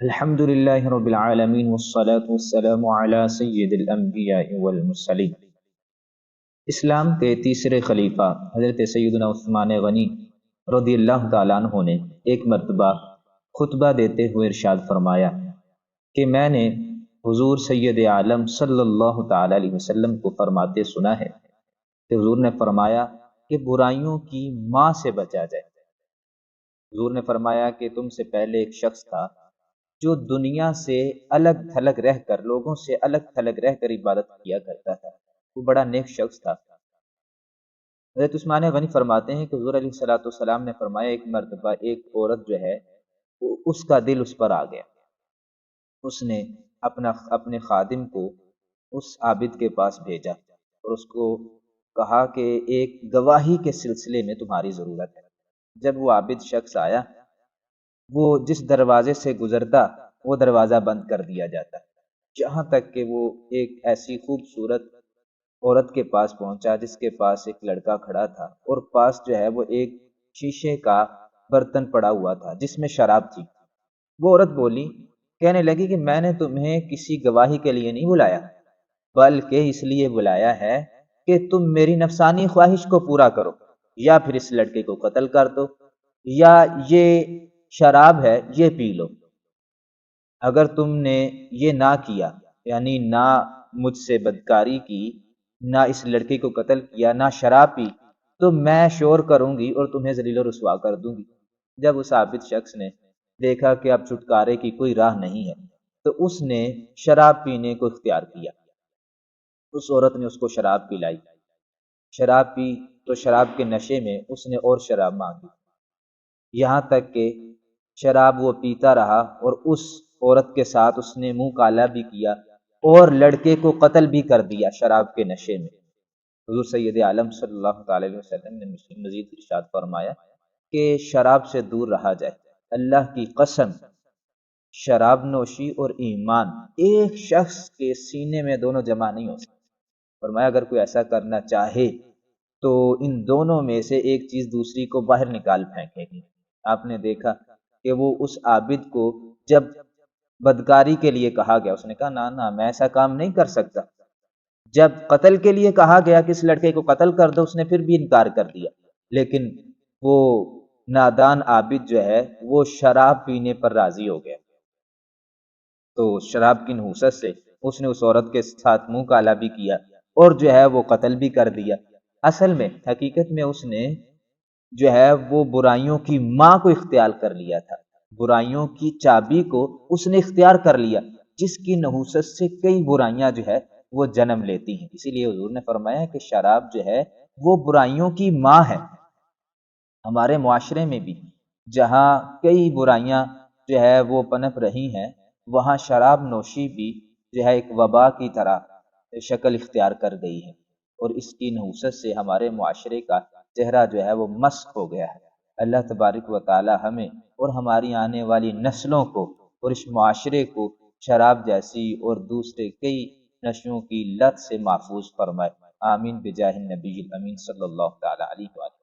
الحمد للہ رب العالمین والصلاة والسلام علی سید الانبیاء والمرسلین۔ اسلام کے تیسرے خلیفہ حضرت سیدنا عثمان غنی رضی اللہ تعالیٰ عنہ نے ایک مرتبہ خطبہ دیتے ہوئے ارشاد فرمایا کہ میں نے حضور سید عالم صلی اللہ تعالیٰ علیہ وسلم کو فرماتے سنا ہے کہ حضور نے فرمایا کہ برائیوں کی ماں سے بچا جائے۔ حضور نے فرمایا کہ تم سے پہلے ایک شخص تھا جو دنیا سے الگ تھلگ رہ کر، لوگوں سے الگ تھلگ رہ کر عبادت کیا کرتا تھا، وہ بڑا نیک شخص تھا۔ حضرت عثمان غنی فرماتے ہیں کہ حضور علیہ الصلوۃ والسلام نے فرمایا ایک مرتبہ ایک عورت جو ہے اس کا دل اس پر آ گیا، اس نے اپنے خادم کو اس عابد کے پاس بھیجا اور اس کو کہا کہ ایک گواہی کے سلسلے میں تمہاری ضرورت ہے۔ جب وہ عابد شخص آیا، وہ جس دروازے سے گزرتا وہ دروازہ بند کر دیا جاتا، جہاں تک کہ وہ ایک ایسی خوبصورت عورت کے پاس پہنچا جس کے پاس ایک لڑکا کھڑا تھا اور پاس جو ہے وہ ایک شیشے کا برتن پڑا ہوا تھا جس میں شراب تھی۔ وہ عورت بولی، کہنے لگی کہ میں نے تمہیں کسی گواہی کے لیے نہیں بلایا، بلکہ اس لیے بلایا ہے کہ تم میری نفسانی خواہش کو پورا کرو، یا پھر اس لڑکے کو قتل کر دو، یا یہ شراب ہے یہ پی لو۔ اگر تم نے یہ نہ کیا، یعنی نہ مجھ سے بدکاری کی، نہ اس لڑکے کو قتل کیا، نہ شراب پی، تو میں شور کروں گی اور تمہیں ذلیل و رسوا کر دوں گی۔ جب اس عابد شخص نے دیکھا کہ اب چھٹکارے کی کوئی راہ نہیں ہے تو اس نے شراب پینے کو اختیار کیا۔ اس عورت نے اس کو شراب پلائی، شراب پی تو شراب کے نشے میں اس نے اور شراب مانگی، یہاں تک کہ شراب وہ پیتا رہا اور اس عورت کے ساتھ اس نے منہ کالا بھی کیا اور لڑکے کو قتل بھی کر دیا شراب کے نشے میں۔ حضور سید عالم صلی اللہ تعالی علیہ وسلم نے مزید ارشاد فرمایا کہ شراب سے دور رہا جائے۔ اللہ کی قسم، شراب نوشی اور ایمان ایک شخص کے سینے میں دونوں جمع نہیں ہو سکتے۔ فرمایا اگر کوئی ایسا کرنا چاہے تو ان دونوں میں سے ایک چیز دوسری کو باہر نکال پھینکے گی۔ آپ نے دیکھا کہ وہ اس عابد کو جب بدکاری کے لیے کہا گیا، اس نے کہا نہ میں ایسا کام نہیں کر سکتا۔ جب قتل کے لیے کہا گیا کہ اس لڑکے کو قتل کر دو، اس نے پھر بھی انکار کر دیا۔ لیکن وہ نادان عابد جو ہے وہ شراب پینے پر راضی ہو گیا، تو شراب کی نحوست سے اس نے اس عورت کے ساتھ منہ کالا بھی کیا اور جو ہے وہ قتل بھی کر دیا۔ اصل میں حقیقت میں اس نے جو ہے وہ برائیوں کی ماں کو اختیار کر لیا تھا، برائیوں کی چابی کو اس نے اختیار کر لیا، جس کی نحوست سے کئی برائیاں جو ہے وہ جنم لیتی ہیں۔ اسی لیے حضور نے فرمایا کہ شراب جو ہے وہ برائیوں کی ماں ہے۔ ہمارے معاشرے میں بھی جہاں کئی برائیاں جو ہے وہ پنپ رہی ہیں، وہاں شراب نوشی بھی جو ہے ایک وبا کی طرح شکل اختیار کر گئی ہے، اور اس کی نحوست سے ہمارے معاشرے کا چہرہ جو ہے وہ مسخ ہو گیا ہے۔ اللہ تبارک و تعالی ہمیں اور ہماری آنے والی نسلوں کو اور اس معاشرے کو شراب جیسی اور دوسرے کئی نشوں کی لت سے محفوظ فرمائے۔ آمین بجاہ النبی الامین صلی اللہ تعالی علیہ وآلہ۔